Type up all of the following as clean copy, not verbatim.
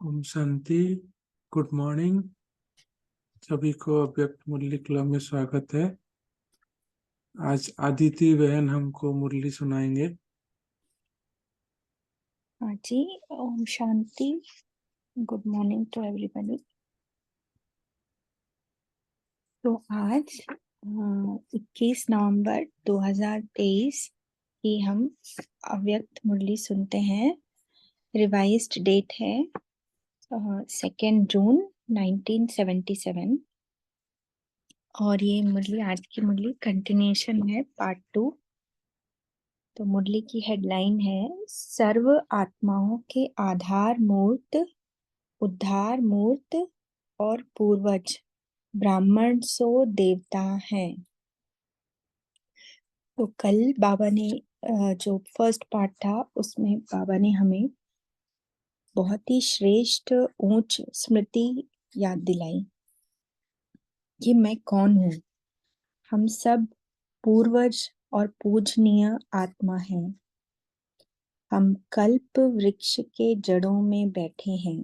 ओम शांति। Good morning. सभी को अव्यक्त मुरली क्लब में स्वागत है। आज आदिति बहन हमको मुरली सुनाएंगे। हाँ जी, ओम शांति। Good morning to everybody. तो आज 21 नवंबर 2023 की हम अव्यक्त मुरली सुनते हैं। रिवाइज्ड डेट है 2 जून 1977 और ये मुरली आज की मुरली कंटिन्यूशन है, पार्ट 2। तो मुरली की हेडलाइन है सर्व आत्माओं के आधार मूर्त, उद्धार मूर्त और पूर्वज ब्राह्मण सो देवता है। तो कल बाबा ने जो फर्स्ट पार्ट था उसमें बाबा ने हमें बहुत ही श्रेष्ठ ऊंच स्मृति याद दिलाई कि मैं कौन हूँ। हम सब पूर्वज और पूजनीय आत्मा हैं। हम कल्प वृक्ष के जड़ों में बैठे हैं।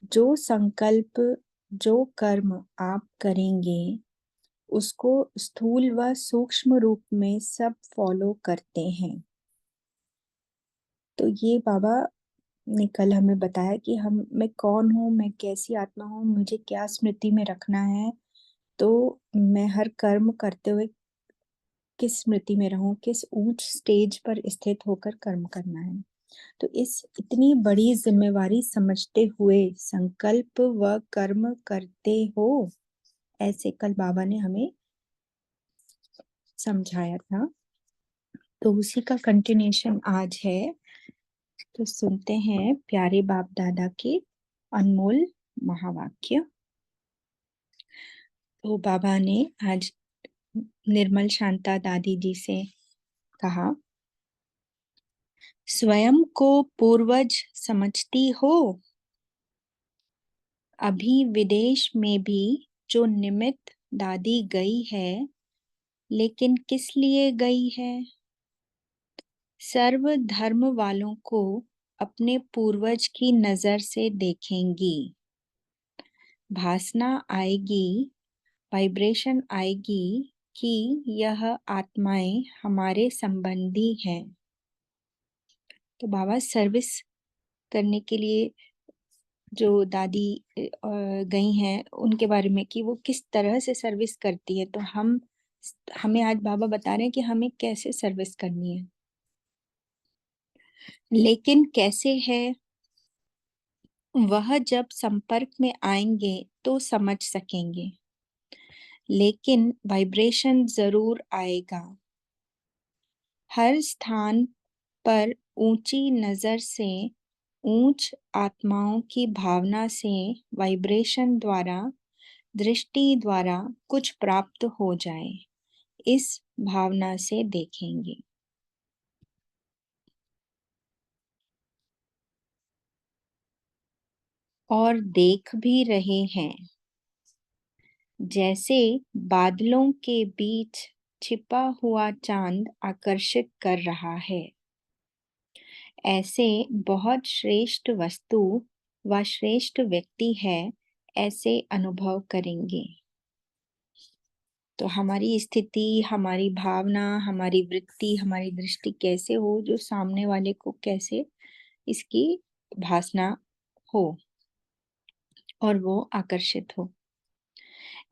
जो संकल्प, जो कर्म आप करेंगे उसको स्थूल व सूक्ष्म रूप में सब फॉलो करते हैं। तो ये बाबा ने कल हमें बताया कि मैं कौन हूँ, मैं कैसी आत्मा हूँ, मुझे क्या स्मृति में रखना है। तो मैं हर कर्म करते हुए किस स्मृति में रहूं, किस ऊंच स्टेज पर स्थित होकर कर्म करना है। तो इस इतनी बड़ी जिम्मेवारी समझते हुए संकल्प व कर्म करते हो, ऐसे कल बाबा ने हमें समझाया था। तो उसी का कंटिन्यूशन आज है। तो सुनते हैं प्यारे बाप दादा के अनमोल महावाक्य। तो बाबा ने आज निर्मल शांता दादी जी से कहा, स्वयं को पूर्वज समझती हो। अभी विदेश में भी जो निमित्त दादी गई है, लेकिन किस लिए गई है? सर्व धर्म वालों को अपने पूर्वज की नजर से देखेंगी। भासना आएगी, वाइब्रेशन आएगी कि यह आत्माएं हमारे संबंधी हैं। तो बाबा सर्विस करने के लिए जो दादी गई हैं उनके बारे में कि वो किस तरह से सर्विस करती है। तो हमें आज बाबा बता रहे हैं कि हमें कैसे सर्विस करनी है। लेकिन कैसे है वह जब संपर्क में आएंगे तो समझ सकेंगे। लेकिन वाइब्रेशन जरूर आएगा। हर स्थान पर ऊंची नजर से, ऊंच आत्माओं की भावना से, वाइब्रेशन द्वारा, दृष्टि द्वारा कुछ प्राप्त हो जाए, इस भावना से देखेंगे। और देख भी रहे हैं। जैसे बादलों के बीच छिपा हुआ चांद आकर्षित कर रहा है, ऐसे बहुत श्रेष्ठ वस्तु व श्रेष्ठ व्यक्ति है, ऐसे अनुभव करेंगे। तो हमारी स्थिति, हमारी भावना, हमारी वृत्ति, हमारी दृष्टि कैसे हो, जो सामने वाले को कैसे इसकी भासना हो और वो आकर्षित हो।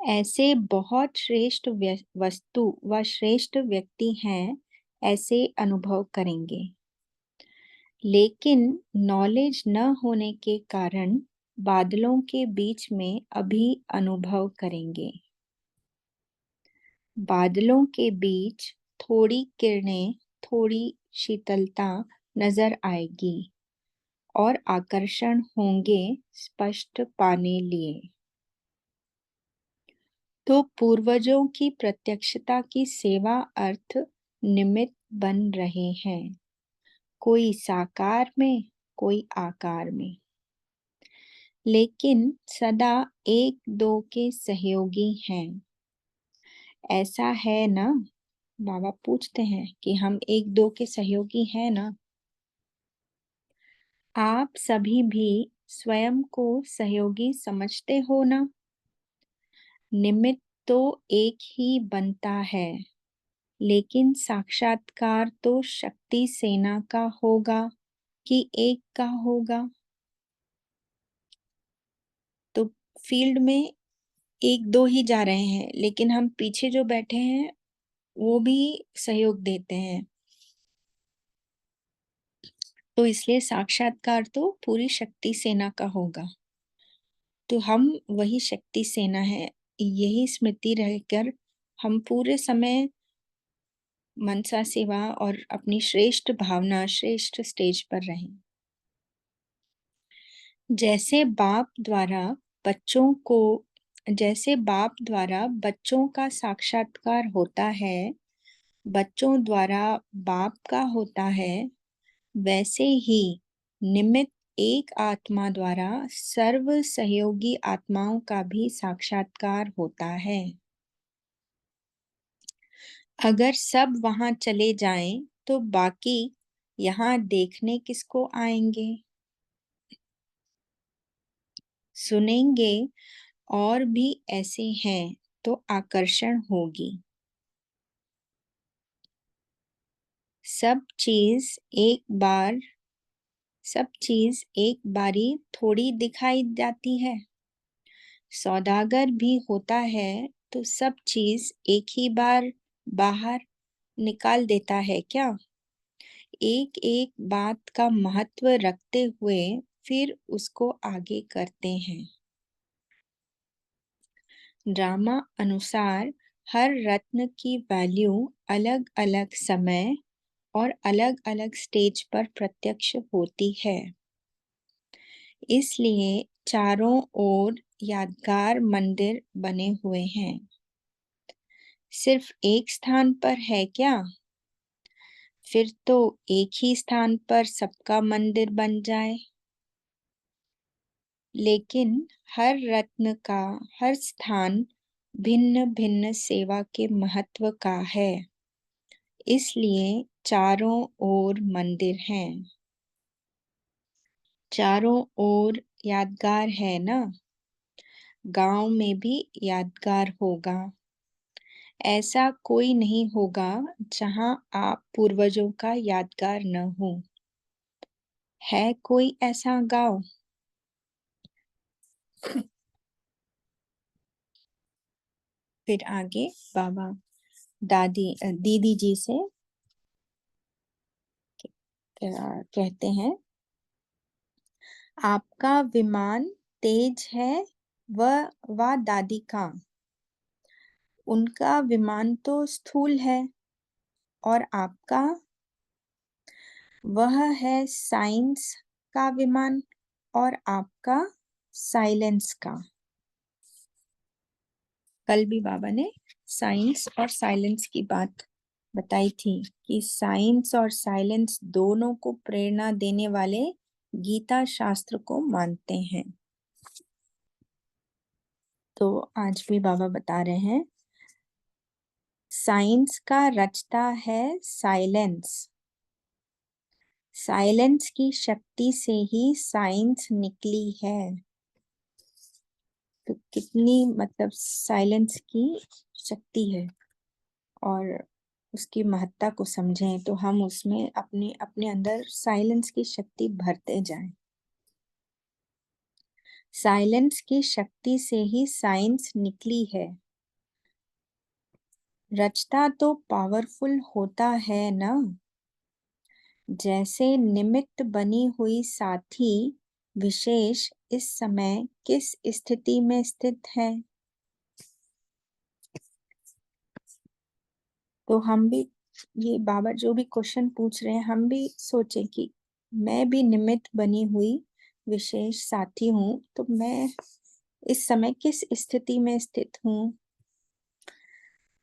ऐसे बहुत श्रेष्ठ वस्तु व श्रेष्ठ व्यक्ति हैं, ऐसे अनुभव करेंगे। लेकिन नॉलेज न होने के कारण बादलों के बीच में अभी अनुभव करेंगे। बादलों के बीच थोड़ी किरणें, थोड़ी शीतलता नजर आएगी और आकर्षण होंगे स्पष्ट पाने लिए। तो पूर्वजों की प्रत्यक्षता की सेवा अर्थ निमित्त बन रहे हैं, कोई साकार में, कोई आकार में, लेकिन सदा एक दो के सहयोगी हैं। ऐसा है ना? बाबा पूछते हैं कि हम एक दो के सहयोगी हैं ना? आप सभी भी स्वयं को सहयोगी समझते हो ना? निमित्त तो एक ही बनता है, लेकिन साक्षात्कार तो शक्ति सेना का होगा कि एक का होगा? तो फील्ड में एक दो ही जा रहे हैं, लेकिन हम पीछे जो बैठे हैं वो भी सहयोग देते हैं। तो इसलिए साक्षात्कार तो पूरी शक्ति सेना का होगा। तो हम वही शक्ति सेना है। यही स्मृति रहकर हम पूरे समय मनसा सेवा और अपनी श्रेष्ठ भावना, श्रेष्ठ स्टेज पर रहें। जैसे बाप द्वारा बच्चों का साक्षात्कार होता है, बच्चों द्वारा बाप का होता है, वैसे ही निमित्त एक आत्मा द्वारा सर्व सहयोगी आत्माओं का भी साक्षात्कार होता है। अगर सब वहां चले जाएं, तो बाकी यहाँ देखने किसको आएंगे? सुनेंगे और भी ऐसे हैं तो आकर्षण होगी। सब चीज एक बारी थोड़ी दिखाई जाती है। सौदागर भी होता है तो सब चीज एक ही बार बाहर निकाल देता है क्या? एक एक बात का महत्व रखते हुए फिर उसको आगे करते हैं। ड्रामा अनुसार हर रत्न की वैल्यू अलग अलग समय और अलग अलग स्टेज पर प्रत्यक्ष होती है। इसलिए चारों ओर यादगार मंदिर बने हुए हैं। सिर्फ एक स्थान पर है क्या? फिर तो एक ही स्थान पर सबका मंदिर बन जाए। लेकिन हर रत्न का हर स्थान भिन्न भिन्न सेवा के महत्व का है। इसलिए चारों ओर मंदिर हैं। चारों ओर यादगार है ना? गांव में भी यादगार होगा। ऐसा कोई नहीं होगा जहां आप पूर्वजों का यादगार न हो। है कोई ऐसा गांव? फिर आगे बाबा दीदी जी से कहते हैं, आपका विमान तेज है वह दादी का। उनका विमान तो स्थूल है और आपका वह है साइंस का विमान और आपका साइलेंस का। कल भी बाबा ने साइंस और साइलेंस की बात बताई थी कि साइंस और साइलेंस दोनों को प्रेरणा देने वाले गीता शास्त्र को मानते हैं। तो आज भी बाबा बता रहे हैं, साइंस का रचता है साइलेंस। साइलेंस की शक्ति से ही साइंस निकली है। तो कितनी मतलब साइलेंस की शक्ति है, और उसकी महत्ता को समझें तो हम उसमें अपने अपने अंदर साइलेंस की शक्ति भरते जाएं। साइलेंस की शक्ति से ही साइंस निकली है। रचता तो पावरफुल होता है ना? जैसे निमित्त बनी हुई साथी विशेष इस समय किस स्थिति में स्थित है? तो हम भी ये बाबा जो भी क्वेश्चन पूछ रहे हैं, हम भी सोचें कि मैं भी निमित्त बनी हुई विशेष साथी हूँ, तो मैं इस समय किस स्थिति में स्थित हूँ?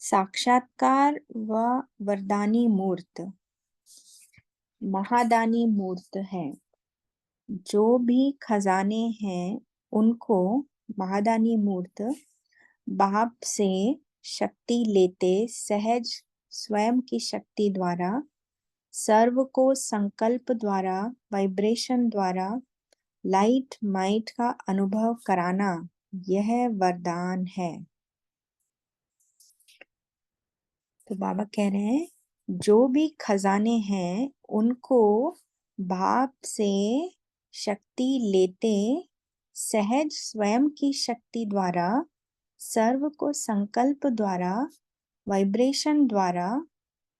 साक्षात्कार व वरदानी मूर्त महादानी मूर्त है। जो भी खजाने हैं उनको महादानी मूर्त बाप से शक्ति लेते सहज स्वयं की शक्ति द्वारा सर्व को संकल्प द्वारा, वाइब्रेशन द्वारा लाइट माइट का अनुभव कराना, यह वरदान है। तो बाबा कह रहे हैं, जो भी खजाने हैं उनको भाप से शक्ति लेते, सहज स्वयं की शक्ति द्वारा, सर्व को संकल्प द्वारा, वाइब्रेशन द्वारा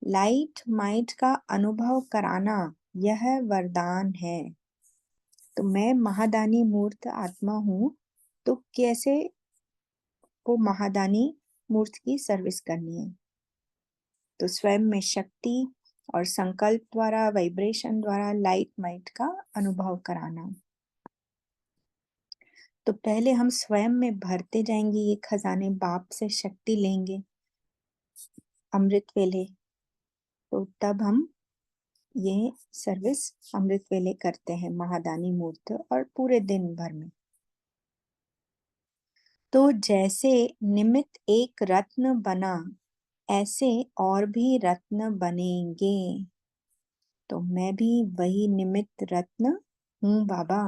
लाइट माइट का अनुभव कराना, यह वरदान है। तो मैं महादानी मूर्त आत्मा हूँ, तो कैसे वो महादानी मूर्त की सर्विस करनी है? तो स्वयं में शक्ति और संकल्प द्वारा, वाइब्रेशन द्वारा लाइट माइट का अनुभव कराना। तो पहले हम स्वयं में भरते जाएंगे ये खजाने, बाप से शक्ति लेंगे अमृत वेले, तो तब हम ये सर्विस अमृत वेले करते हैं महादानी मूर्त, और पूरे दिन भर में। तो जैसे निमित्त एक रत्न बना, ऐसे और भी रत्न बनेंगे। तो मैं भी वही निमित्त रत्न हूँ बाबा।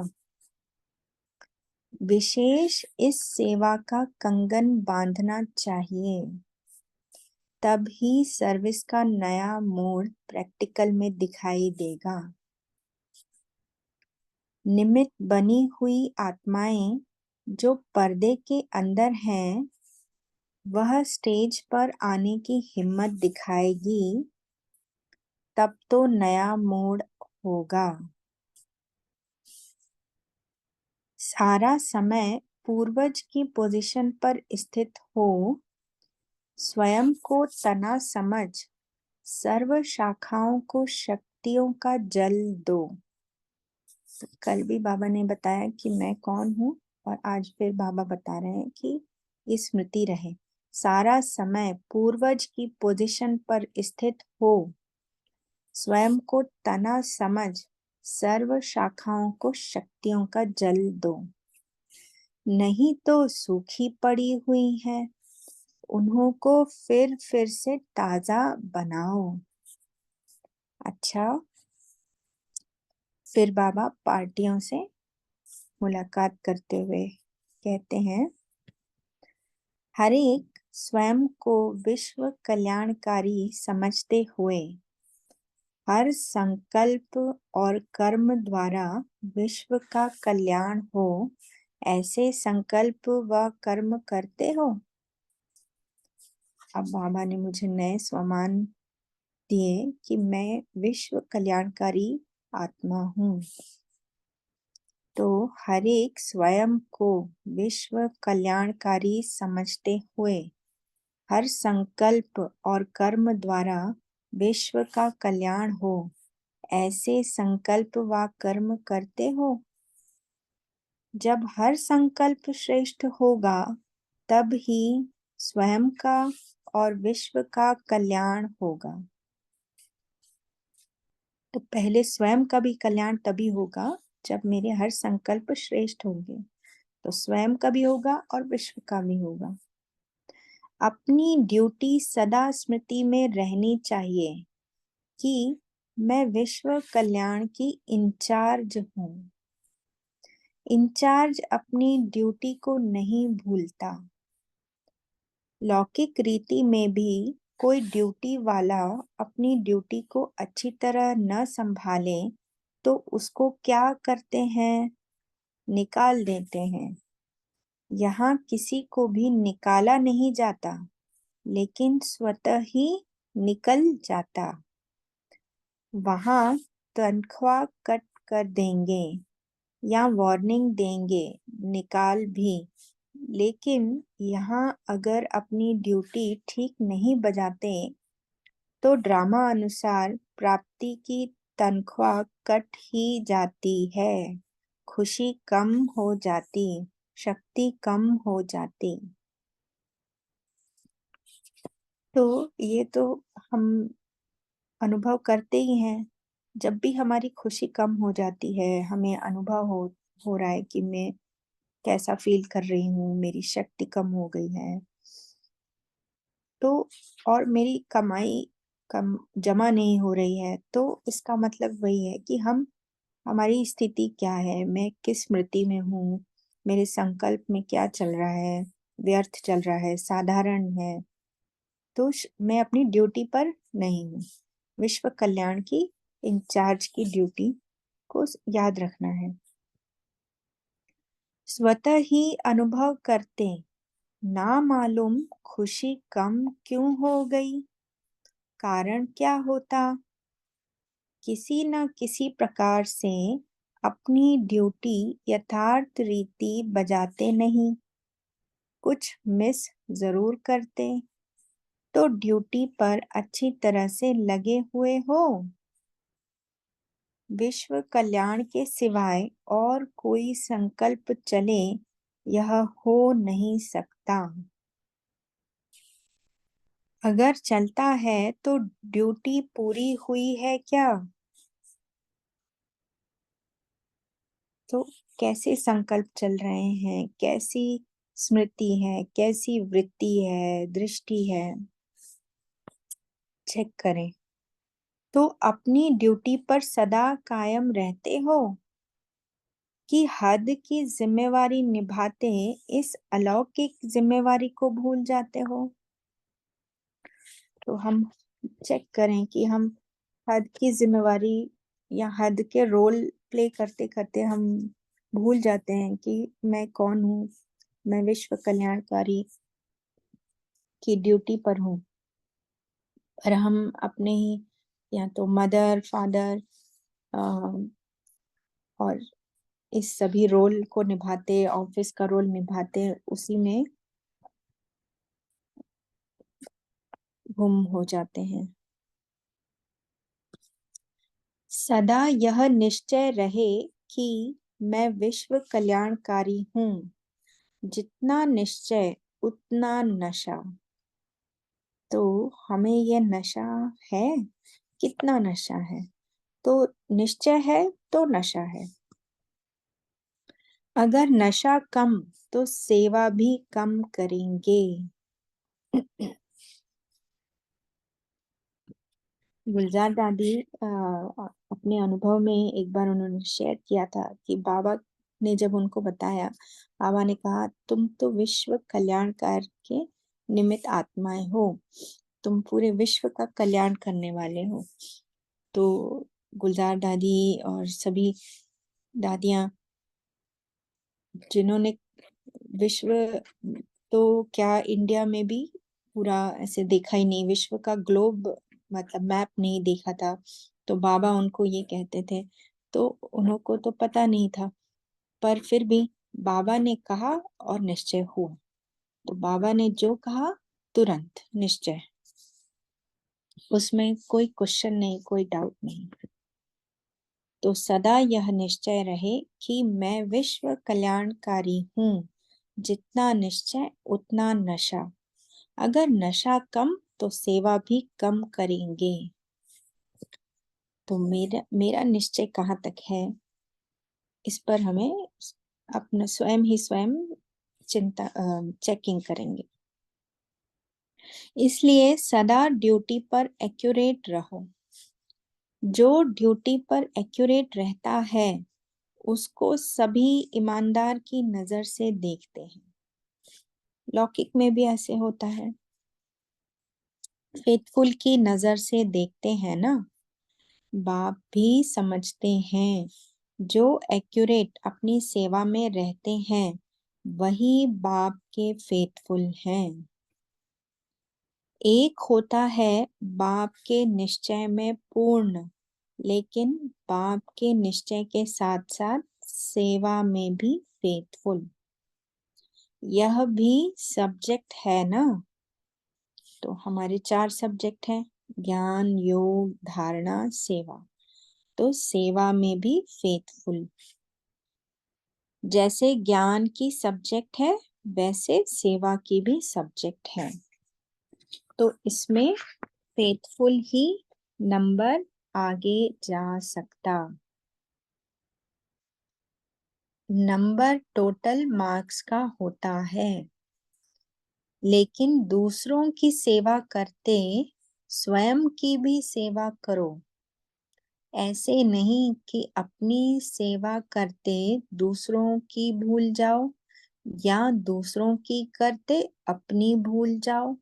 विशेष इस सेवा का कंगन बांधना चाहिए, तब ही सर्विस का नया मोड प्रैक्टिकल में दिखाई देगा। निमित्त बनी हुई आत्माएं जो पर्दे के अंदर हैं, वह स्टेज पर आने की हिम्मत दिखाएगी, तब तो नया मोड होगा। सारा समय पूर्वज की पोजीशन पर स्थित हो, स्वयं को तना समझ, सर्व शाखाओं को शक्तियों का जल दो। कल भी बाबा ने बताया कि मैं कौन हूँ, और आज फिर बाबा बता रहे हैं कि ये स्मृति रहे। सारा समय पूर्वज की पोजीशन पर स्थित हो, स्वयं को तना समझ, सर्व शाखाओं को शक्तियों का जल दो। नहीं तो सूखी पड़ी हुई है, उन्हों को फिर से ताजा बनाओ। अच्छा, फिर बाबा पार्टियों से मुलाकात करते हुए कहते हैं, हर एक स्वयं को विश्व कल्याणकारी समझते हुए, हर संकल्प और कर्म द्वारा विश्व का कल्याण हो, ऐसे संकल्प व कर्म करते हो। अब बाबा ने मुझे नए स्वमान दिए कि मैं विश्व कल्याणकारी आत्मा हूँ। तो हर एक स्वयं को विश्व कल्याणकारी समझते हुए, हर संकल्प और कर्म द्वारा विश्व का कल्याण हो, ऐसे संकल्प व कर्म करते हो। जब हर संकल्प श्रेष्ठ होगा, तब ही स्वयं का और विश्व का कल्याण होगा। तो पहले स्वयं का भी कल्याण तभी होगा जब मेरे हर संकल्प श्रेष्ठ होंगे, तो स्वयं का भी होगा और विश्व का भी होगा। अपनी ड्यूटी सदा स्मृति में रहनी चाहिए कि मैं विश्व कल्याण की इंचार्ज हूँ। इंचार्ज अपनी ड्यूटी को नहीं भूलता। लौकिक रीति में भी कोई ड्यूटी वाला अपनी ड्यूटी को अच्छी तरह न संभाले तो उसको क्या करते हैं? निकाल देते हैं। यहाँ किसी को भी निकाला नहीं जाता, लेकिन स्वतः ही निकल जाता। वहाँ तनख्वाह कट कर देंगे या वार्निंग देंगे, निकाल भी। लेकिन यहाँ अगर अपनी ड्यूटी ठीक नहीं बजाते तो ड्रामा अनुसार प्राप्ति की तनख्वाह कट ही जाती है, खुशी कम हो जाती, शक्ति कम हो जाती। तो ये तो हम अनुभव करते ही हैं। जब भी हमारी खुशी कम हो जाती है, हमें अनुभव हो रहा है कि मैं कैसा फील कर रही हूँ, मेरी शक्ति कम हो गई है, तो और मेरी कमाई कम जमा नहीं हो रही है, तो इसका मतलब वही है कि हमारी स्थिति क्या है, मैं किस स्मृति में हूँ, मेरे संकल्प में क्या चल रहा है, व्यर्थ चल रहा है, साधारण है। तो मैं अपनी ड्यूटी पर नहीं हूँ। विश्व कल्याण की इंचार्ज की ड्यूटी को याद रखना है। स्वतः ही अनुभव करते, ना मालूम खुशी कम क्यों हो गई, कारण क्या होता। किसी न किसी प्रकार से अपनी ड्यूटी यथार्थ रीति बजाते नहीं, कुछ मिस जरूर करते, तो ड्यूटी पर अच्छी तरह से लगे हुए हो। विश्व कल्याण के सिवाय और कोई संकल्प चले, यह हो नहीं सकता। अगर चलता है तो ड्यूटी पूरी हुई है क्या? तो कैसे संकल्प चल रहे हैं, कैसी स्मृति है, कैसी वृत्ति है, दृष्टि है, चेक करें। तो अपनी ड्यूटी पर सदा कायम रहते हो कि हद की जिम्मेवारी निभाते इस अलौकिक जिम्मेवारी को भूल जाते हो। तो हम चेक करें कि हम हद की जिम्मेवारी या हद के रोल प्ले करते करते हम भूल जाते हैं कि मैं कौन हूँ, मैं विश्व कल्याणकारी की ड्यूटी पर हूँ। और हम अपने ही या तो मदर, फादर और इस सभी रोल को निभाते, ऑफिस का रोल निभाते, उसी में गुम हो जाते हैं। सदा यह निश्चय रहे कि मैं विश्व कल्याणकारी हूँ। जितना निश्चय उतना नशा। तो हमें यह नशा है, कितना नशा है? तो निश्चय है तो नशा है। अगर नशा कम तो सेवा भी कम करेंगे। गुलजार दादी अपने अनुभव में एक बार उन्होंने शेयर किया था कि बाबा ने जब उनको बताया, बाबा ने कहा तुम तो विश्व कल्याणकार के निमित्त आत्माएं हो, तुम पूरे विश्व का कल्याण करने वाले हो। तो गुलजार दादी और सभी दादियां जिन्होंने विश्व, तो क्या इंडिया में भी पूरा ऐसे देखा ही नहीं, विश्व का ग्लोब मतलब मैप नहीं देखा था, तो बाबा उनको ये कहते थे, तो उनको तो पता नहीं था, पर फिर भी बाबा ने कहा और निश्चय हुआ। तो बाबा ने जो कहा तुरंत निश्चय, उसमें कोई क्वेश्चन नहीं, कोई डाउट नहीं। तो सदा यह निश्चय रहे कि मैं विश्व कल्याणकारी हूँ। जितना निश्चय उतना नशा। अगर नशा कम तो सेवा भी कम करेंगे। तो मेरा निश्चय कहाँ तक है, इस पर हमें अपना स्वयं चिंता चेकिंग करेंगे। इसलिए सदा ड्यूटी पर एक्यूरेट रहो। जो ड्यूटी पर एक्यूरेट रहता है उसको सभी ईमानदार की नजर से देखते हैं। लौकिक में भी ऐसे होता है, फेथफुल की नजर से देखते हैं ना। बाप भी समझते हैं जो एक्यूरेट अपनी सेवा में रहते हैं वही बाप के फेथफुल हैं। एक होता है बाप के निश्चय में पूर्ण, लेकिन बाप के निश्चय के साथ साथ सेवा में भी फेथफुल। यह भी सब्जेक्ट है ना। तो हमारे 4 सब्जेक्ट हैं, ज्ञान, योग, धारणा, सेवा। तो सेवा में भी फेथफुल। जैसे ज्ञान की सब्जेक्ट है वैसे सेवा की भी सब्जेक्ट है। तो इसमें फेथफुल ही नंबर आगे जा सकता। नंबर टोटल मार्क्स का होता है, लेकिन दूसरों की सेवा करते स्वयं की भी सेवा करो। ऐसे नहीं कि अपनी सेवा करते दूसरों की भूल जाओ या दूसरों की करते अपनी भूल जाओ।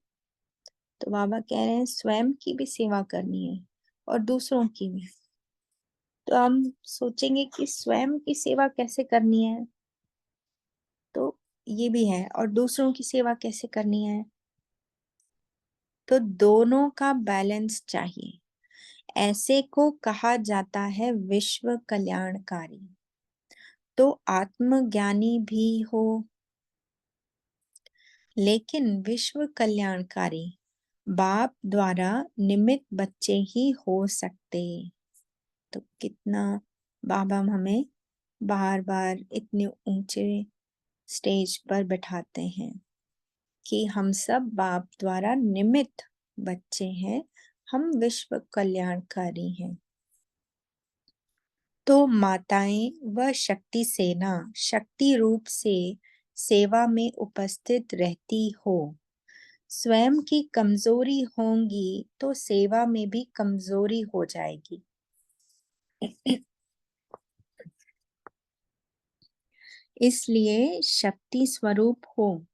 तो बाबा कह रहे हैं स्वयं की भी सेवा करनी है और दूसरों की भी। तो हम सोचेंगे कि स्वयं की सेवा कैसे करनी है, तो ये भी है, और दूसरों की सेवा कैसे करनी है, तो दोनों का बैलेंस चाहिए। ऐसे को कहा जाता है विश्व कल्याणकारी। तो आत्मज्ञानी भी हो लेकिन विश्व कल्याणकारी बाप द्वारा निमित्त बच्चे ही हो सकते। तो कितना बाबा हमें बार बार इतने ऊंचे स्टेज पर बैठाते हैं कि हम सब बाप द्वारा निमित्त बच्चे हैं, हम विश्व कल्याणकारी हैं। तो माताएं व शक्ति सेना शक्ति रूप से सेवा में उपस्थित रहती हो। स्वयं की कमजोरी होंगी तो सेवा में भी कमजोरी हो जाएगी। इसलिए शक्ति स्वरूप हो,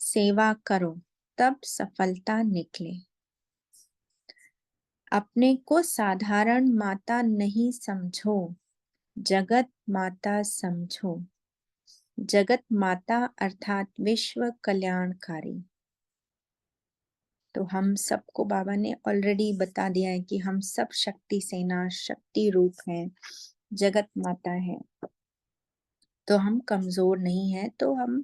सेवा करो, तब सफलता निकले। अपने को साधारण माता नहीं समझो, जगत माता समझो। जगत माता अर्थात विश्व कल्याणकारी। तो हम सबको बाबा ने ऑलरेडी बता दिया है कि हम सब शक्ति सेना शक्ति रूप हैं, जगत माता है। तो हम कमजोर नहीं है, तो हम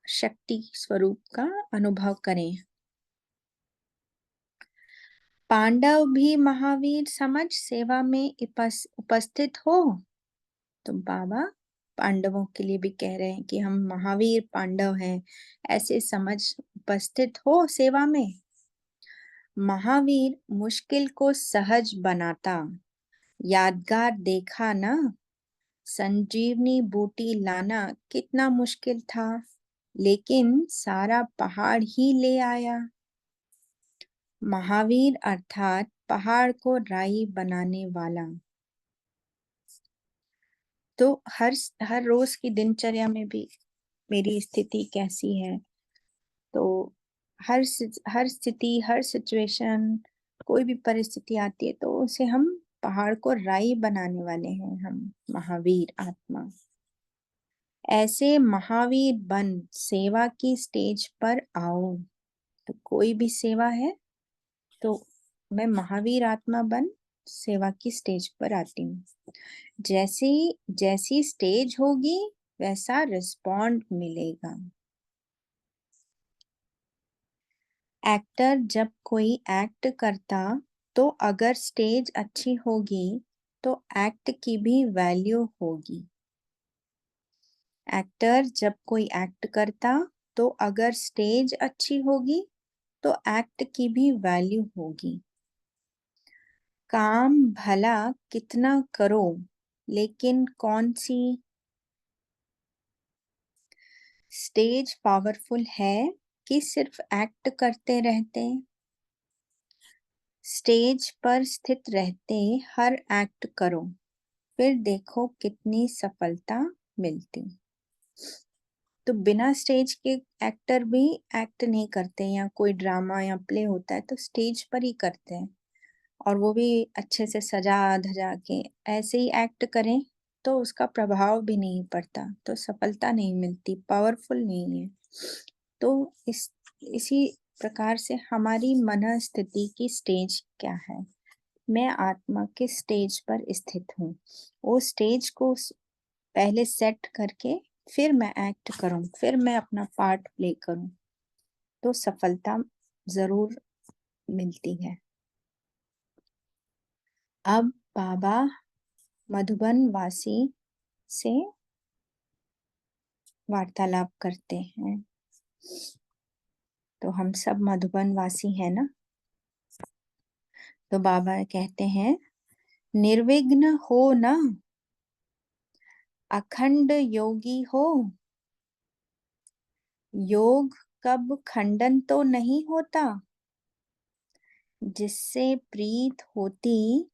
शक्ति स्वरूप का अनुभव करें। पांडव भी महावीर समझ सेवा में उपस्थित हो। तो बाबा पांडवों के लिए भी कह रहे हैं कि हम महावीर पांडव हैं, ऐसे समझ उपस्थित हो सेवा में। महावीर मुश्किल को सहज बनाता, यादगार देखा ना। संजीवनी बूटी लाना कितना मुश्किल था, लेकिन सारा पहाड़ ही ले आया। महावीर अर्थात पहाड़ को राई बनाने वाला। तो हर रोज की दिनचर्या में भी मेरी स्थिति कैसी है, तो हर स्थिति, हर सिचुएशन, कोई भी परिस्थिति आती है तो उसे हम पहाड़ को राई बनाने वाले हैं, हम महावीर आत्मा। ऐसे महावीर बन सेवा की स्टेज पर आओ। तो कोई भी सेवा है तो मैं महावीर आत्मा बन सेवा की स्टेज पर आती हूँ। जैसी स्टेज होगी वैसा रिस्पॉन्ड मिलेगा। एक्टर जब कोई एक्ट करता तो अगर स्टेज अच्छी होगी तो एक्ट की भी वैल्यू होगी। एक्टर जब कोई एक्ट करता तो अगर स्टेज अच्छी होगी तो एक्ट की भी वैल्यू होगी। काम भला कितना करो, लेकिन कौन सी स्टेज पावरफुल है कि सिर्फ एक्ट करते रहते। स्टेज पर स्थित रहते हर एक्ट करो, फिर देखो कितनी सफलता मिलती। तो बिना स्टेज के एक्टर भी एक्ट नहीं करते, या कोई ड्रामा या प्ले होता है तो स्टेज पर ही करते हैं, और वो भी अच्छे से सजा धजा के ऐसे ही एक्ट करें तो उसका प्रभाव भी नहीं पड़ता, तो सफलता नहीं मिलती, पावरफुल नहीं है। तो इसी प्रकार से हमारी मन स्थिति की स्टेज क्या है। मैं आत्मा के स्टेज पर स्थित हूँ, वो स्टेज को पहले सेट करके फिर मैं एक्ट करूं, फिर मैं अपना पार्ट प्ले करूं, तो सफलता जरूर मिलती है। अब बाबा मधुबन वासी से वार्तालाप करते हैं। तो हम सब मधुबन वासी हैं ना। तो बाबा कहते हैं निर्विघ्न हो ना, अखंड योगी हो। योग कब खंडन तो नहीं होता, जिससे प्रीत होती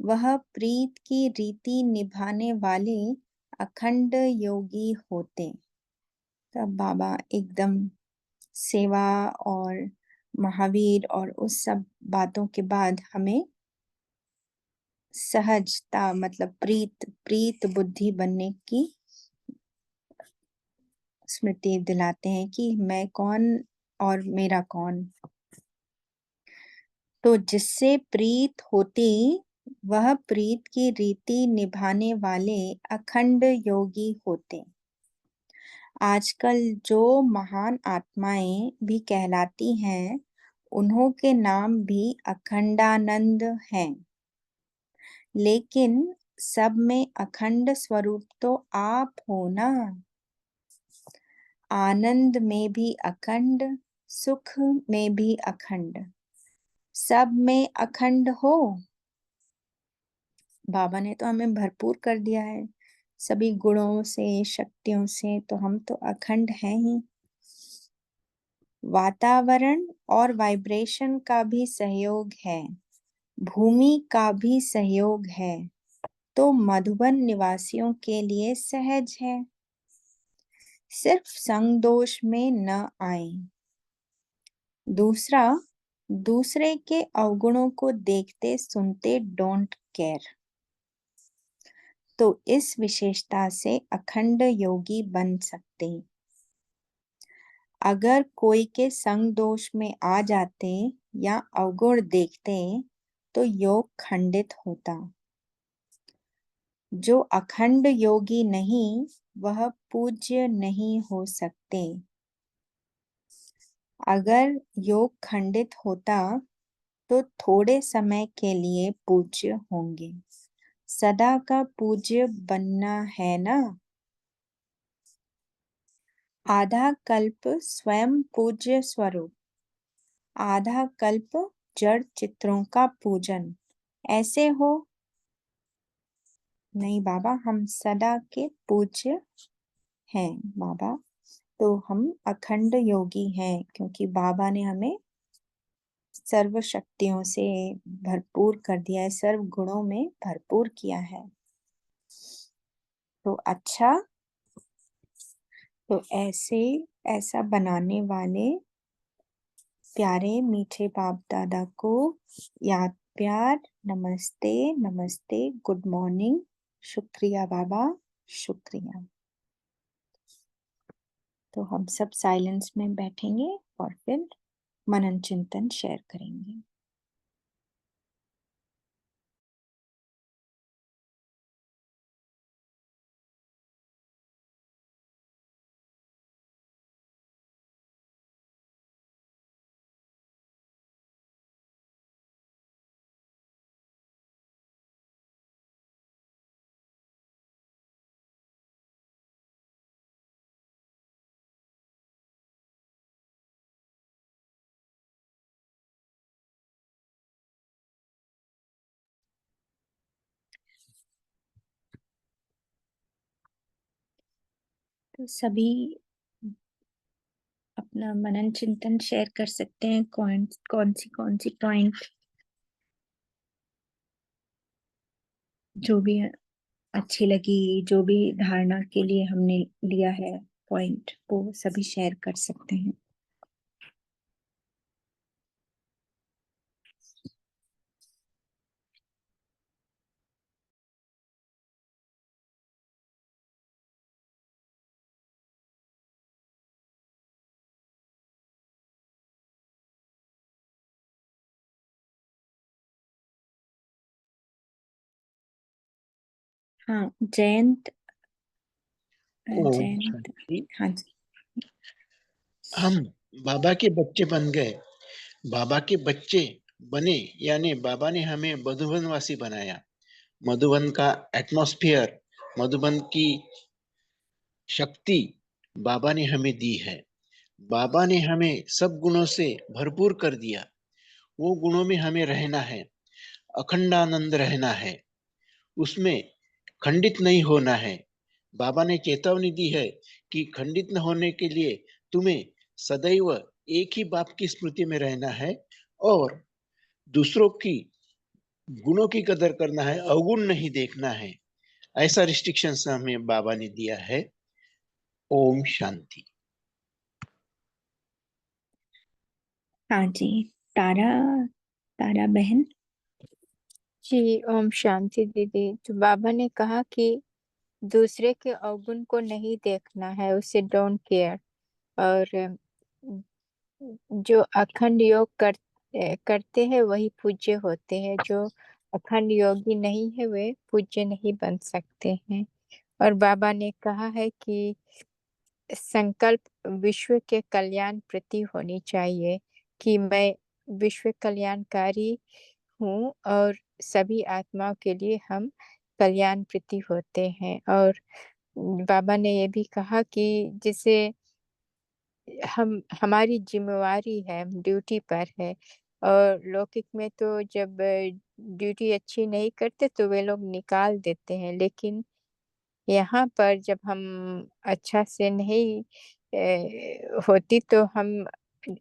वह प्रीत की रीति निभाने वाले अखंड योगी होते। तब बाबा एकदम सेवा और महावीर और उस सब बातों के बाद हमें सहजता मतलब प्रीत बुद्धि बनने की स्मृति दिलाते हैं कि मैं कौन और मेरा कौन। तो जिससे प्रीत होती वह प्रीत की रीति निभाने वाले अखंड योगी होते। आजकल जो महान आत्माएं भी कहलाती हैं, उन्हों के नाम भी अखंडानंद हैं। लेकिन सब में अखंड स्वरूप तो आप हो ना। आनंद में भी अखंड, सुख में भी अखंड, सब में अखंड हो। बाबा ने तो हमें भरपूर कर दिया है सभी गुणों से, शक्तियों से, तो हम तो अखंड हैं ही। वातावरण और वाइब्रेशन का भी सहयोग है, भूमि का भी सहयोग है, तो मधुबन निवासियों के लिए सहज है। सिर्फ संग दोष में न आए। दूसरा, दूसरे के अवगुणों को देखते सुनते डोंट केयर, तो इस विशेषता से अखंड योगी बन सकते। अगर कोई के संग दोष में आ जाते या अवगुण देखते तो योग खंडित होता। जो अखंड योगी नहीं वह पूज्य नहीं हो सकते। अगर योग खंडित होता तो थोड़े समय के लिए पूज्य होंगे। सदा का पूज्य बनना है ना। आधा कल्प स्वयं पूज्य स्वरूप, आधा कल्प जड़ चित्रों का पूजन, ऐसे हो नहीं बाबा, हम सदा के पूज्य हैं बाबा। तो हम अखंड योगी हैं क्योंकि बाबा ने हमें सर्व शक्तियों से भरपूर कर दिया है, सर्व गुणों में भरपूर किया है। तो अच्छा, तो ऐसा बनाने वाले प्यारे मीठे बाप दादा को याद प्यार, नमस्ते नमस्ते, गुड मॉर्निंग, शुक्रिया बाबा, शुक्रिया। तो हम सब साइलेंस में बैठेंगे और फिर मनन चिंतन शेयर करेंगे। तो सभी अपना मनन चिंतन शेयर कर सकते हैं, कौन सी पॉइंट जो भी अच्छी लगी, जो भी धारणा के लिए हमने लिया है पॉइंट, वो सभी शेयर कर सकते हैं। हाँ जयंत, ओम शांति। हाँ जी। हम बाबा के बच्चे बन गए, बाबा के बच्चे बने यानी बाबा ने हमें मधुबन वासी बनाया। मधुबन का एटमॉस्फेयर, मधुबन की शक्ति बाबा ने हमें दी है। बाबा ने हमें सब गुणों से भरपूर कर दिया। वो गुणों में हमें रहना है, अखंडानंद रहना है, उसमें खंडित नहीं होना है। बाबा ने चेतावनी दी है कि खंडित न होने के लिए तुम्हें सदैव एक ही बाप की स्मृति में रहना है और दूसरों की गुणों की कदर करना है, अवगुण नहीं देखना है। ऐसा रिस्ट्रिक्शंस हमें बाबा ने दिया है। ओम शांति। हाँ जी, तारा तारा बहन। जी, ओम शांति दीदी। तो बाबा ने कहा कि दूसरे के अवगुण को नहीं देखना है, उसे डोंट केयर। और जो अखंड योग करते हैं वही पूज्य होते हैं। जो अखंड योगी नहीं है वे पूज्य नहीं बन सकते हैं। और बाबा ने कहा है कि संकल्प विश्व के कल्याण प्रति होनी चाहिए, कि मैं विश्व कल्याणकारी हूँ और सभी आत्माओं के लिए हम कल्याण प्रति होते हैं। और बाबा ने ये भी कहा कि जिसे हमारी जिम्मेवारी है, हम ड्यूटी पर है। और लौकिक में तो जब ड्यूटी अच्छी नहीं करते तो वे लोग निकाल देते हैं, लेकिन यहाँ पर जब हम अच्छा से नहीं होती तो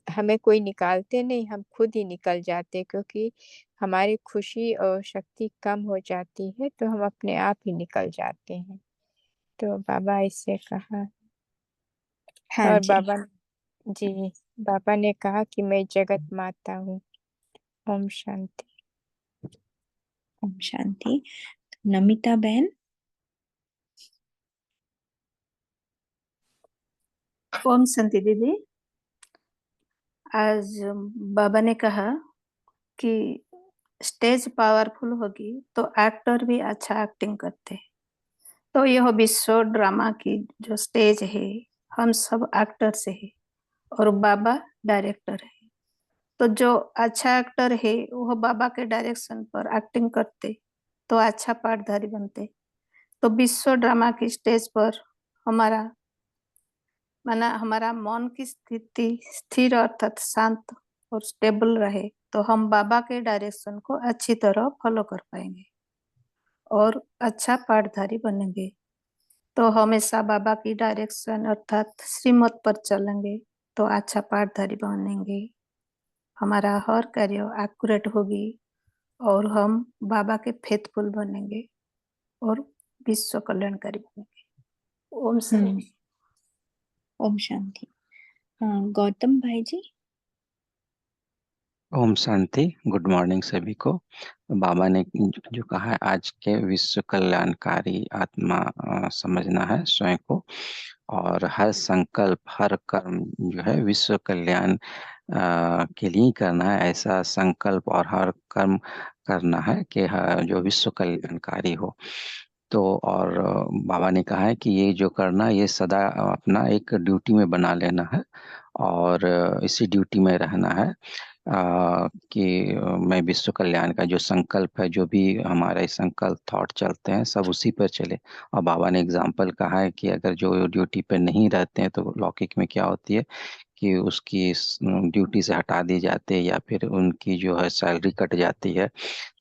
हमें कोई निकालते नहीं, हम खुद ही निकल जाते, क्योंकि हमारी खुशी और शक्ति कम हो जाती है तो हम अपने आप ही निकल जाते हैं। तो बाबा इससे कहा। हाँ और जी, बाबा ने कहा कि मैं जगत माता हूँ। ओम शांति। ओम शांति। नमिता बहन। ओम शांति दीदी। आज बाबा ने कहा कि स्टेज पावरफुल होगी तो एक्टर भी अच्छा एक्टिंग करते हैं। तो यह विश्व ड्रामा की जो स्टेज है, हम सब एक्टर से है और बाबा डायरेक्टर है। तो जो अच्छा एक्टर है वह बाबा के डायरेक्शन पर एक्टिंग करते तो अच्छा पाठधारी बनते। तो विश्व ड्रामा की स्टेज पर हमारा हमारा मन की स्थिति स्थिर अर्थात शांत और स्टेबल रहे तो हम बाबा के डायरेक्शन को अच्छी तरह फॉलो कर पाएंगे और अच्छा पाठधारी बनेंगे। तो हमेशा बाबा की डायरेक्शन अर्थात श्रीमत पर चलेंगे तो अच्छा पाठधारी बनेंगे। हमारा हर कार्य एक्यूरेट होगी और हम बाबा के फेथफुल बनेंगे और विश्व कल्याणकारी बनेंगे। ओम शांति। ओम शांति। हाँ, गौतम भाई जी। ओम शांति। गुड मॉर्निंग सभी को। बाबा ने जो कहा है, आज के विश्व कल्याणकारी आत्मा समझना है स्वयं को, और हर संकल्प हर कर्म जो है विश्व कल्याण के लिए करना है। ऐसा संकल्प और हर कर्म करना है कि जो विश्व कल्याणकारी हो। तो और बाबा ने कहा है कि ये जो करना, ये सदा अपना एक ड्यूटी में बना लेना है और इसी ड्यूटी में रहना है। कि मैं विश्व कल्याण का जो संकल्प है, जो भी हमारे संकल्प थॉट चलते हैं, सब उसी पर चले। और बाबा ने एग्जाम्पल कहा है कि अगर जो ड्यूटी पे नहीं रहते हैं तो लौकिक में क्या होती है कि उसकी ड्यूटी से हटा दी जाती है या फिर उनकी जो है सैलरी कट जाती है,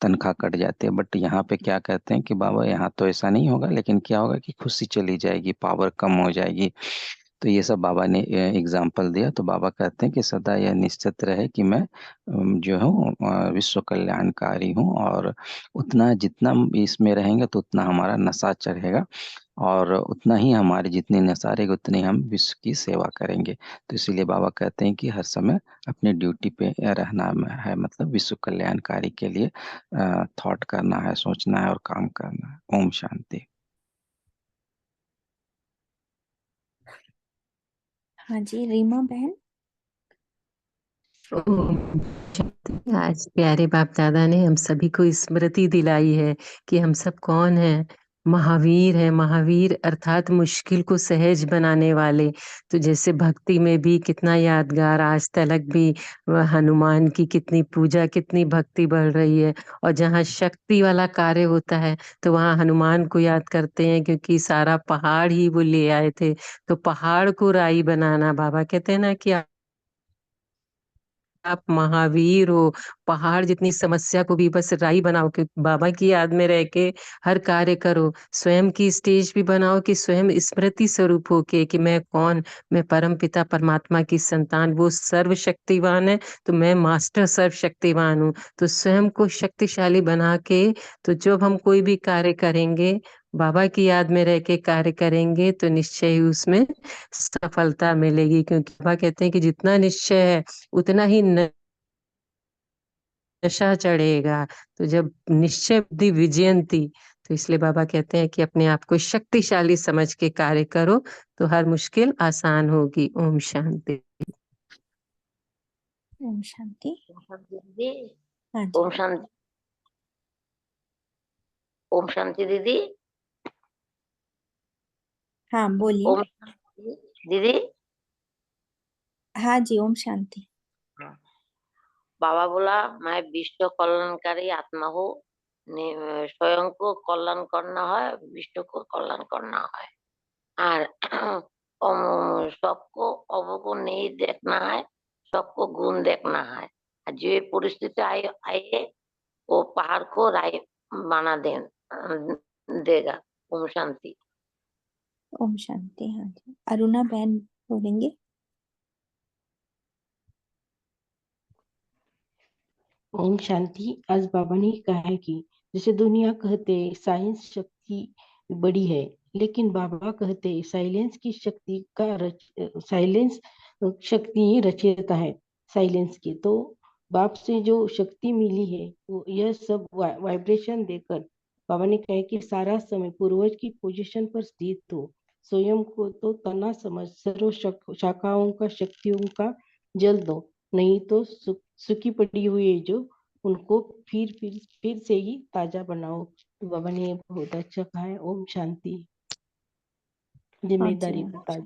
तनख्वाह कट जाती है। बट यहाँ पे क्या कहते हैं कि बाबा यहाँ तो ऐसा नहीं होगा, लेकिन क्या होगा कि खुशी चली जाएगी, पावर कम हो जाएगी। तो ये सब बाबा ने एग्जाम्पल दिया। तो बाबा कहते हैं कि सदा यह निश्चित रहे कि मैं जो हूँ विश्व कल्याणकारी हूँ, और उतना जितना इसमें रहेंगे तो उतना हमारा नशा चढ़ेगा, और उतना ही हमारी जितनी नशा रहेगी उतनी हम विश्व की सेवा करेंगे। तो इसीलिए बाबा कहते हैं कि हर समय अपनी ड्यूटी पे रहना है, मतलब विश्व कल्याणकारी के लिए थॉट करना है, सोचना है और काम करना है। ओम शांति। हाँ जी, रीमा बहन। ओम शांति। आज प्यारे बाप दादा ने हम सभी को स्मृति दिलाई है कि हम सब कौन हैं। महावीर है। महावीर अर्थात मुश्किल को सहज बनाने वाले। तो जैसे भक्ति में भी कितना यादगार, आज तलक भी हनुमान की कितनी पूजा, कितनी भक्ति बढ़ रही है। और जहाँ शक्ति वाला कार्य होता है तो वहाँ हनुमान को याद करते हैं, क्योंकि सारा पहाड़ ही वो ले आए थे। तो पहाड़ को राई बनाना, बाबा कहते हैं ना कि आप महावीर हो, पहाड़ जितनी समस्या को भी बस राई बनाओ कि बाबा की याद में रह के हर कार्य करो, स्वयं की स्टेज भी बनाओ कि स्वयं स्मृति स्वरूप हो कि मैं कौन, मैं परम पिता परमात्मा की संतान, वो सर्वशक्तिवान है तो मैं मास्टर सर्वशक्तिवान हूँ। तो स्वयं को शक्तिशाली बना के, तो जब हम कोई भी कार्य करेंगे, बाबा की याद में रह के कार्य करेंगे तो निश्चय ही उसमें सफलता मिलेगी, क्योंकि बाबा कहते हैं कि जितना निश्चय है उतना ही नशा चढ़ेगा। तो जब निश्चय बुद्धि विजयंती, तो इसलिए बाबा कहते हैं कि अपने आप को शक्तिशाली समझ के कार्य करो तो हर मुश्किल आसान होगी। ओम शांति। ओम शांति। दीदी। हाँ जी। ओम शांति। ओम शांति दीदी। हाँ बोलिए। ओम शांति दीदी। हाँ जी, ओम शांति। बाबा बोला मैं विश्व कल्याणकारी आत्मा हूँ, स्वयं को कल्याण करना है, विश्व को कल्याण करना है, और सबको अब को नहीं देखना है, सबको गुण देखना है। जो परिस्थिति आए वो पहाड़ को राय बना देगा। ओम शांति। ओम शांति। हाँ जी, अरुणा बहन बोलेंगे। ओम शांति। आज बाबा ने कहा है कि जैसे दुनिया कहते साइंस शक्ति बड़ी है, लेकिन बाबा कहते साइलेंस की शक्ति का साइलेंस शक्ति रचयिता है साइलेंस की। तो बाप से जो शक्ति मिली है वो यह सब वाइब्रेशन देकर बाबा ने कहा कि सारा समय पूर्वज की पोजीशन पर स्थित हो, स्वयं को तो तना समझ सर्व शाखाओं का शक्तियों का जल दो, नहीं तो सूखी पड़ी हुई है जो उनको फिर से ही ताजा बनाओ। तो बाबा ने ये बहुत अच्छा कहा है। ओम शांति। जिम्मेदारी बता जो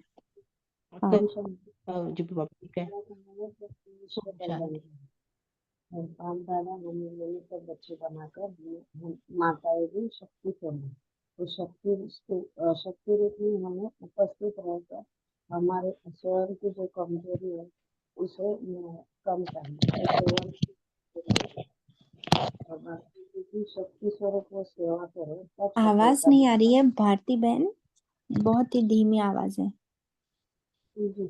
बाबा ने कहा। ओम शांति। हम दादा मम्मी लोग सब बच्चे बनाकर माताएं भी शक्ति स्वरूप, तो शक्ति रूप में हमें उपस्थित रहकर हमारे स्वयं की जो कमजोरी है उसे कम करना, शक्ति स्वरूप वो सेवा करे तब आवाज सफलता नहीं आ रही है भारती बहन, बहुत ही धीमी आवाज है। जी।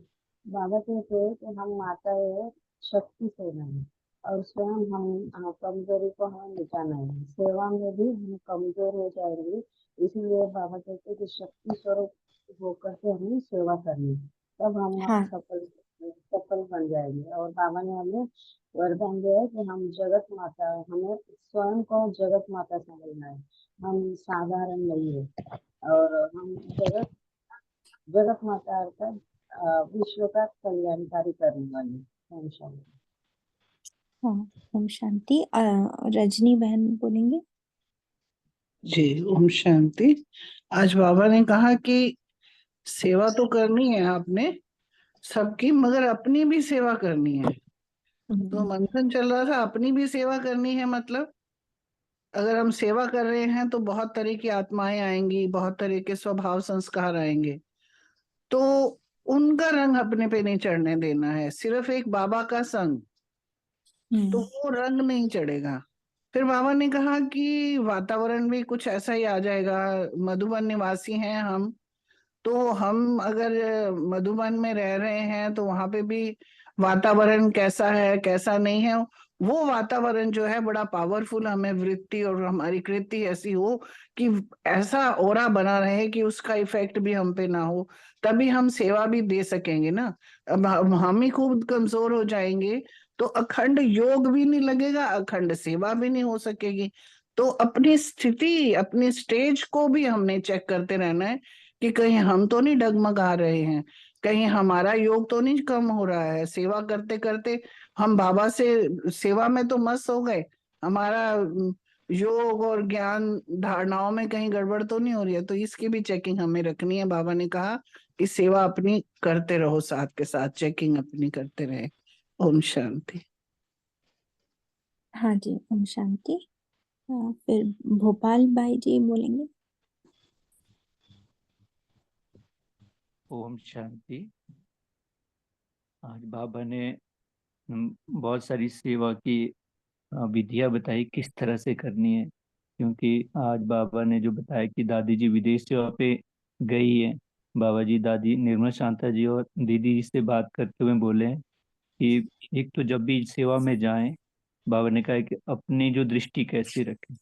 बाबा कहते हैं कि हम माताएं शक्ति से नहीं, और स्वयं हम कमजोरी को हमें मिटाना है, सेवा में भी हम कमजोर हो जाएंगे, इसलिए बाबा कहते हैं कि शक्ति स्वरूप होकर के हमें सेवा करनी, तब हम हाँ। सफल बन जाएंगे। और बाबा ने हमें वरदान दिया है कि हम जगत माता, हमें स्वयं को जगत माता समझना है, हम साधारण नहीं है, और हम जगत माता अर्थात विश्व का कल्याणकारी करने वाली। ओम शांति। हाँ, ओम शांति। रजनी बहन बोलेंगे। जी ओम शांति। आज बाबा ने कहा कि सेवा तो करनी है आपने सबकी, मगर अपनी भी सेवा करनी है। तो मंथन चल रहा था, अपनी भी सेवा करनी है, मतलब अगर हम सेवा कर रहे हैं तो बहुत तरह की आत्माएं आएंगी, बहुत तरह के स्वभाव संस्कार आएंगे, तो उनका रंग अपने पे नहीं चढ़ने देना है, सिर्फ एक बाबा का संग, तो वो रंग नहीं चढ़ेगा। फिर बाबा ने कहा कि वातावरण भी कुछ ऐसा ही आ जाएगा, मधुबन निवासी हैं हम, तो हम अगर मधुबन में रह रहे हैं तो वहां पे भी वातावरण कैसा है कैसा नहीं है, वो वातावरण जो है बड़ा पावरफुल, हमें वृत्ति और हमारी कृति ऐसी हो कि ऐसा ओरा बना रहे कि उसका इफेक्ट भी हम पे ना हो, तभी हम सेवा भी दे सकेंगे ना। अब हम ही खूब कमजोर हो जाएंगे तो अखंड योग भी नहीं लगेगा, अखंड सेवा भी नहीं हो सकेगी। तो अपनी स्थिति अपनी स्टेज को भी हमने चेक करते रहना है कि कहीं हम तो नहीं डगमगा रहे हैं, कहीं हमारा योग तो नहीं कम हो रहा है, सेवा करते करते हम बाबा से सेवा में तो मस्त हो गए, हमारा योग और ज्ञान धारणाओं में कहीं गड़बड़ तो नहीं हो रही है। तो इसकी भी चेकिंग हमें रखनी है। बाबा ने कहा कि सेवा अपनी करते रहो, साथ के साथ चेकिंग अपनी करते रहे। ओम शांति। हाँ जी, ओम शांति। फिर भोपाल भाई जी बोलेंगे। ओम शांति। आज बाबा ने बहुत सारी सेवा की विधियां बताई किस तरह से करनी है। क्योंकि आज बाबा ने जो बताया कि दादी जी विदेश सेवा पे गई है, बाबा जी दादी निर्मल शांता जी और दीदी जी से बात करते हुए बोले हैं कि एक तो जब भी सेवा में जाएं, बाबा ने कहा है कि अपनी जो दृष्टि कैसी रखें,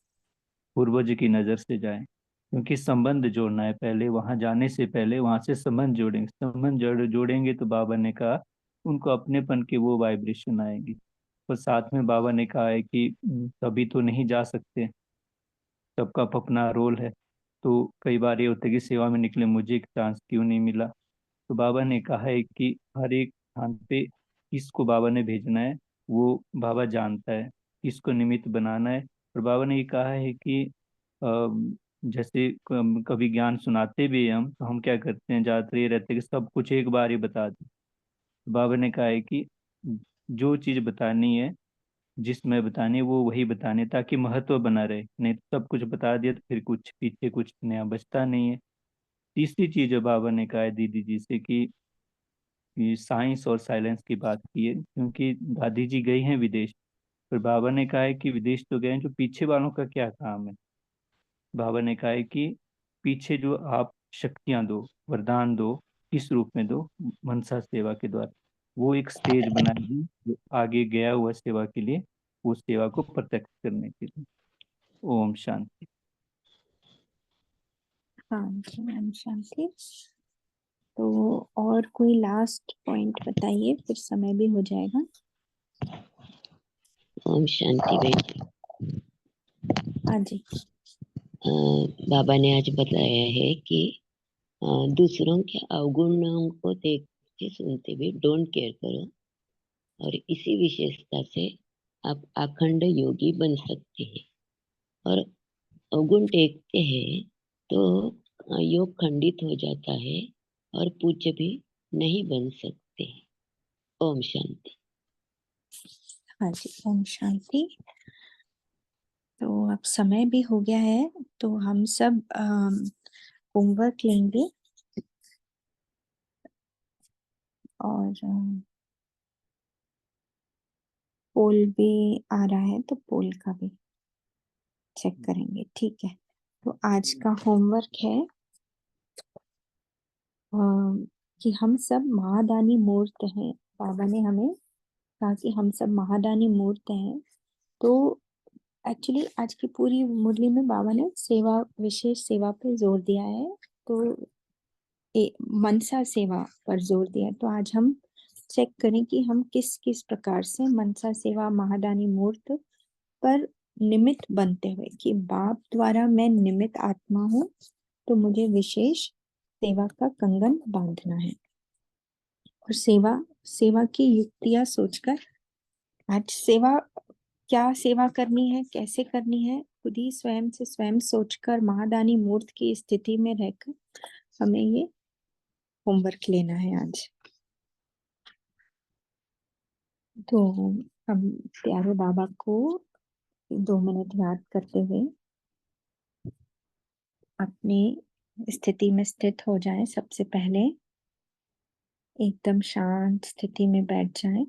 पूर्वज की नज़र से जाएं, क्योंकि संबंध जोड़ना है। पहले वहां जाने से पहले वहां से संबंध जोड़ेंगे, संबंध जोड़ेंगे तो बाबा ने कहा उनको अपनेपन की वो वाइब्रेशन आएगी। और साथ में बाबा ने कहा है कि सभी तो नहीं जा सकते, सबका अपना रोल है। तो कई बार ये होता है कि सेवा में निकले, मुझे एक चांस क्यों नहीं मिला। तो बाबा ने कहा है कि हर एक स्थान पे किसको बाबा ने भेजना है वो बाबा जानता है, किसको निमित्त बनाना है। और बाबा ने ये कहा है कि जैसे कभी ज्ञान सुनाते भी हैं हम, तो हम क्या करते हैं, ज़्यादातर ये रहते हैं कि सब कुछ एक बार ही बता दें। तो बाबा ने कहा है कि जो चीज़ बतानी है, जिसमें बतानी है वो वही बतानी है, ताकि महत्व बना रहे। नहीं तो सब कुछ बता दिया तो फिर कुछ पीछे कुछ नया बचता नहीं है। तीसरी चीज जो बाबा ने कहा है दीदी जी से कि साइंस और साइलेंस की बात की है, क्योंकि दादी जी गई हैं विदेश। पर बाबा ने कहा है कि विदेश तो गए हैं, जो पीछे वालों का क्या काम है। बाबा ने कहा है कि पीछे जो आप शक्तियां दो, वरदान दो, किस रूप में दो, मनसा सेवा के द्वारा। वो एक स्टेज बनाएगी जो आगे गया हुआ सेवा के लिए, उस सेवा को प्रत्यक्ष करने के लिए। ओम शांति। हाँ जी, ओम शांति। तो और कोई लास्ट पॉइंट बताइए, फिर समय भी हो जाएगा। ओम शांति बहन। हाँ जी। बाबा ने आज बताया है कि दूसरों के अवगुणों को देखते सुनते भी डोंट केयर करो, और इसी विशेषता से आप अखंड योगी बन सकते हैं। और अवगुण देखते हैं तो योग खंडित हो जाता है और पूज्य भी नहीं बन सकते। ओम शांति। हाँ जी, ओम शांति। तो अब समय भी हो गया है, तो हम सब होमवर्क लेंगे और पोल भी आ रहा है, तो पोल का भी चेक करेंगे। ठीक है। तो आज का होमवर्क है कि हम सब महादानी मूर्त हैं। बाबा ने हमें कहा कि हम सब महादानी मूर्त हैं। तो एक्चुअली आज की पूरी मुरली में बाबा ने सेवा, विशेष सेवा पे जोर दिया है। तो मनसा सेवा पर जोर दिया। तो आज हम चेक करें कि हम किस किस प्रकार से मनसा सेवा महादानी मूर्त पर निमित्त बनते हुए, कि बाप द्वारा मैं निमित्त आत्मा हूँ, तो मुझे विशेष सेवा का कंगन बांधना है। और सेवा की युक्तियां सोचकर आज क्या सेवा करनी है, कैसे करनी है, खुद ही स्वयं से स्वयं सोचकर महादानी मूर्त की स्थिति में रहकर हमें ये होमवर्क लेना है आज। तो हम प्यारे बाबा को 2 मिनट याद करते हुए अपनी स्थिति में स्थित हो जाएं। सबसे पहले एकदम शांत स्थिति में बैठ जाएं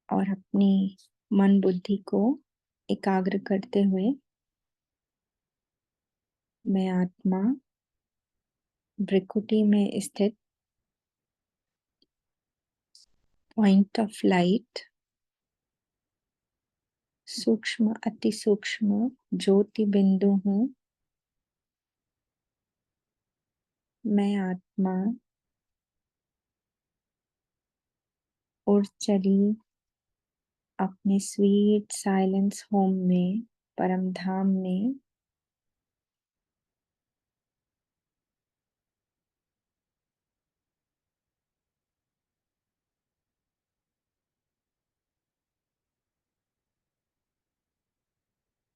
और अपनी मन बुद्धि को एकाग्र करते हुए मैं आत्मा भ्रिकुटी में स्थित पॉइंट ऑफ लाइट, सूक्ष्म अति सूक्ष्म ज्योति बिंदु हूँ। मैं आत्मा उड़ चली अपने स्वीट साइलेंस होम में, परम धाम में।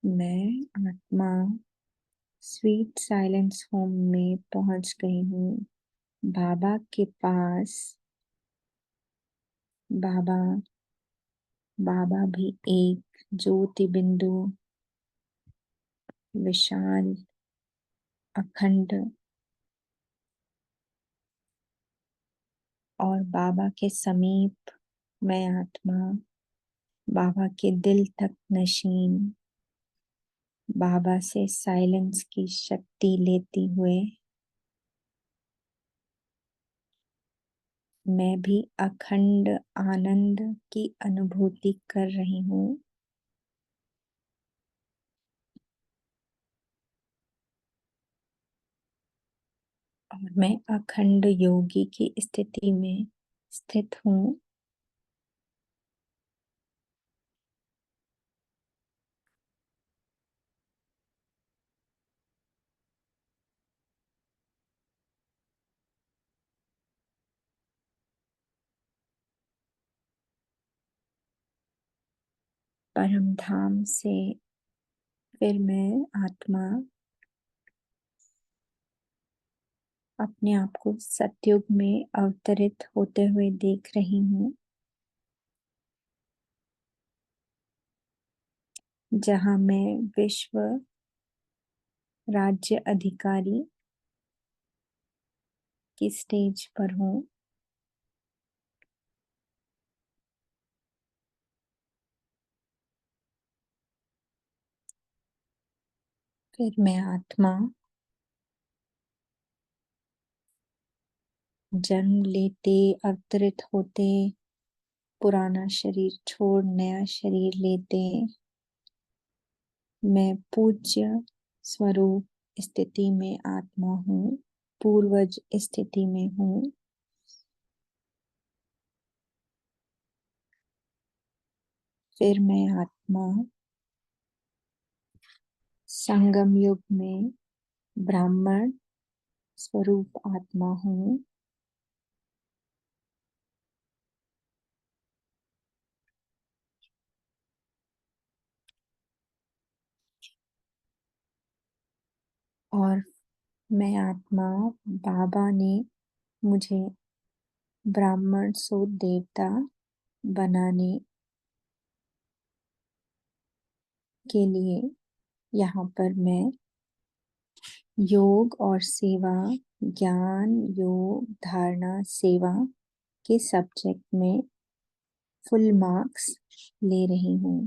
मैं आत्मा स्वीट साइलेंस होम में पहुंच गई हूँ, बाबा के पास। बाबा भी एक ज्योति बिंदु, विशाल अखंड और बाबा के समीप मैं आत्मा बाबा के दिल तक नशीन बाबा से साइलेंस की शक्ति लेती हुए मैं भी अखंड आनंद की अनुभूति कर रही हूँ। और मैं अखंड योगी की स्थिति में स्थित हूँ। परम धाम से फिर मैं आत्मा अपने आप को सतयुग में अवतरित होते हुए देख रही हूँ, जहाँ मैं विश्व राज्य अधिकारी की स्टेज पर हूँ। फिर मैं आत्मा जन्म लेते अवतरित होते पुराना शरीर छोड़ नया शरीर लेते मैं पूज्य स्वरूप स्थिति में आत्मा हूँ, पूर्वज स्थिति में हूँ। फिर मैं आत्मा संगम युग में ब्राह्मण स्वरूप आत्मा हूँ। और मैं आत्मा बाबा ने मुझे ब्राह्मण सो देवता बनाने के लिए यहाँ पर मैं योग और सेवा, ज्ञान योग धारणा सेवा के सब्जेक्ट में फुल मार्क्स ले रही हूँ।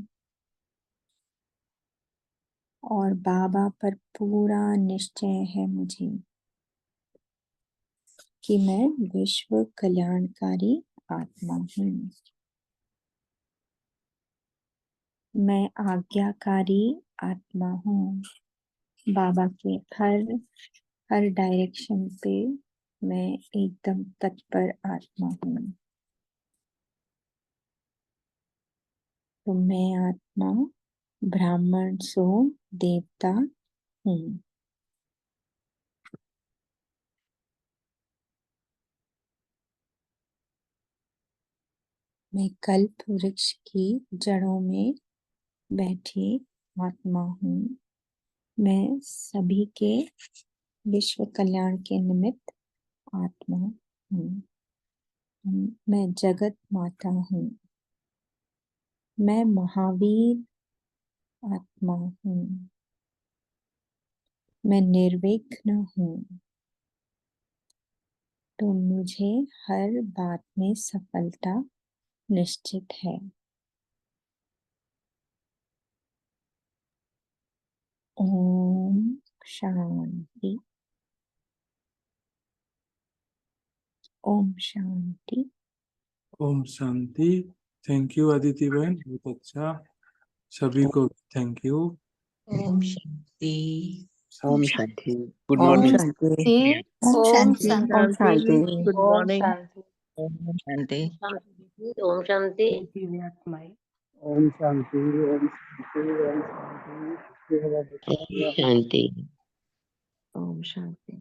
और बाबा पर पूरा निश्चय है मुझे कि मैं विश्व कल्याणकारी आत्मा हूँ। मैं आज्ञाकारी आत्मा हूँ। बाबा के हर डायरेक्शन पे मैं एकदम तत्पर आत्मा हूँ। तो मैं आत्मा ब्राह्मण सो देवता हूँ। मैं कल्प वृक्ष की जड़ों में बैठी आत्मा हूँ। मैं सभी के विश्व कल्याण के निमित्त आत्मा हूँ। मैं जगत माता हूँ। मैं महावीर आत्मा हूँ। मैं निर्विघ्न हूँ। तो मुझे हर बात में सफलता निश्चित है। ओम शांति। ओम शांति। ओम शांति। थैंक यू अदिति बहन, बहुत अच्छा। सभी को थैंक यू। ओम शांति। ओम शांति। गुड ओम मॉर्निंग। शांति। ओम शांति। ओम शांति। गुड ओम मॉर्निंग। शांति। ओम शांति। ओम शांति। दिव्य आत्माएं। ओम शांति। ओम शांति। ओम शांति। ओम शांति। ओम शांति।